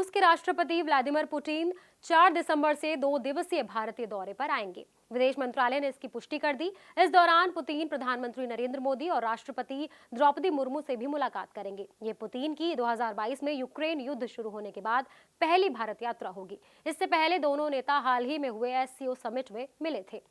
रूस के राष्ट्रपति व्लादिमीर पुतिन 4 दिसंबर से 2 दिवसीय भारतीय दौरे पर आएंगे। विदेश मंत्रालय ने इसकी पुष्टि कर दी। इस दौरान पुतिन प्रधानमंत्री नरेंद्र मोदी और राष्ट्रपति द्रौपदी मुर्मू से भी मुलाकात करेंगे। ये पुतिन की 2022 में यूक्रेन युद्ध शुरू होने के बाद पहली भारत यात्रा होगी। इससे पहले दोनों नेता हाल ही में हुए एससीओ समिट में मिले थे।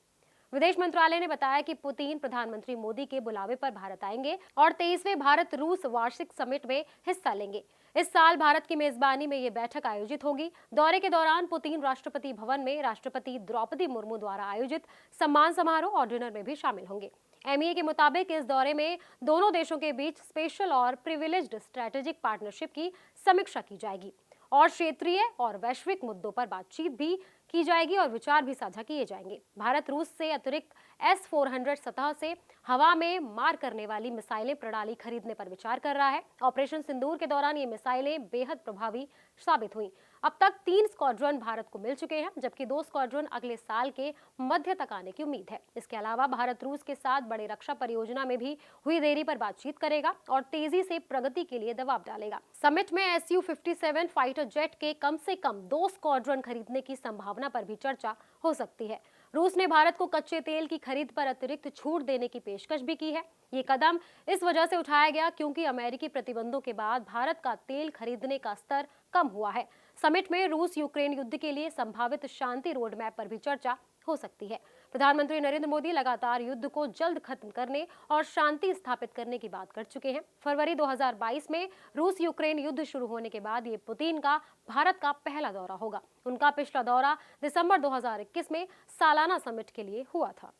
विदेश मंत्रालय ने बताया कि पुतिन प्रधानमंत्री मोदी के बुलावे पर भारत आएंगे और 23वें भारत रूस वार्षिक समिट में हिस्सा लेंगे। इस साल भारत की मेजबानी में ये बैठक आयोजित होगी। दौरे के दौरान पुतिन राष्ट्रपति भवन में राष्ट्रपति द्रौपदी मुर्मू द्वारा आयोजित सम्मान समारोह और डिनर में भी शामिल होंगे। एमईए के मुताबिक इस दौरे में दोनों देशों के बीच स्पेशल और प्रिविलेज्ड स्ट्रेटेजिक पार्टनरशिप की समीक्षा की जाएगी और क्षेत्रीय और वैश्विक मुद्दों पर बातचीत भी की जाएगी और विचार भी साझा किए जाएंगे। भारत रूस से अतिरिक्त S-400 सतह से हवा में मार करने वाली मिसाइलें प्रणाली खरीदने पर विचार कर रहा है। ऑपरेशन सिंदूर के दौरान ये मिसाइलें बेहद प्रभावी साबित हुई। अब तक 3 स्क्वाड्रन भारत को मिल चुके हैं, जबकि 2 स्क्वाड्रन अगले साल के मध्य तक आने की उम्मीद है। इसके अलावा भारत रूस के साथ बड़े रक्षा परियोजना में भी हुई देरी पर बातचीत करेगा और तेजी से प्रगति के लिए दबाव डालेगा। समिट में Su-57 फाइटर जेट के कम से कम 2 स्क्वाड्रन खरीदने की संभावना पर भी चर्चा हो सकती है। रूस ने भारत को कच्चे तेल की खरीद पर अतिरिक्त छूट देने की पेशकश भी की है। ये कदम इस वजह से उठाया गया क्योंकि अमेरिकी प्रतिबंधों के बाद भारत का तेल खरीदने का स्तर कम हुआ है। समिट में रूस यूक्रेन युद्ध के लिए संभावित शांति रोड मैप पर भी चर्चा हो सकती है। प्रधानमंत्री नरेंद्र मोदी लगातार युद्ध को जल्द खत्म करने और शांति स्थापित करने की बात कर चुके हैं। फरवरी 2022 में रूस यूक्रेन युद्ध शुरू होने के बाद ये पुतिन का भारत का पहला दौरा होगा। उनका पिछला दौरा दिसंबर 2021 में सालाना समिट के लिए हुआ था।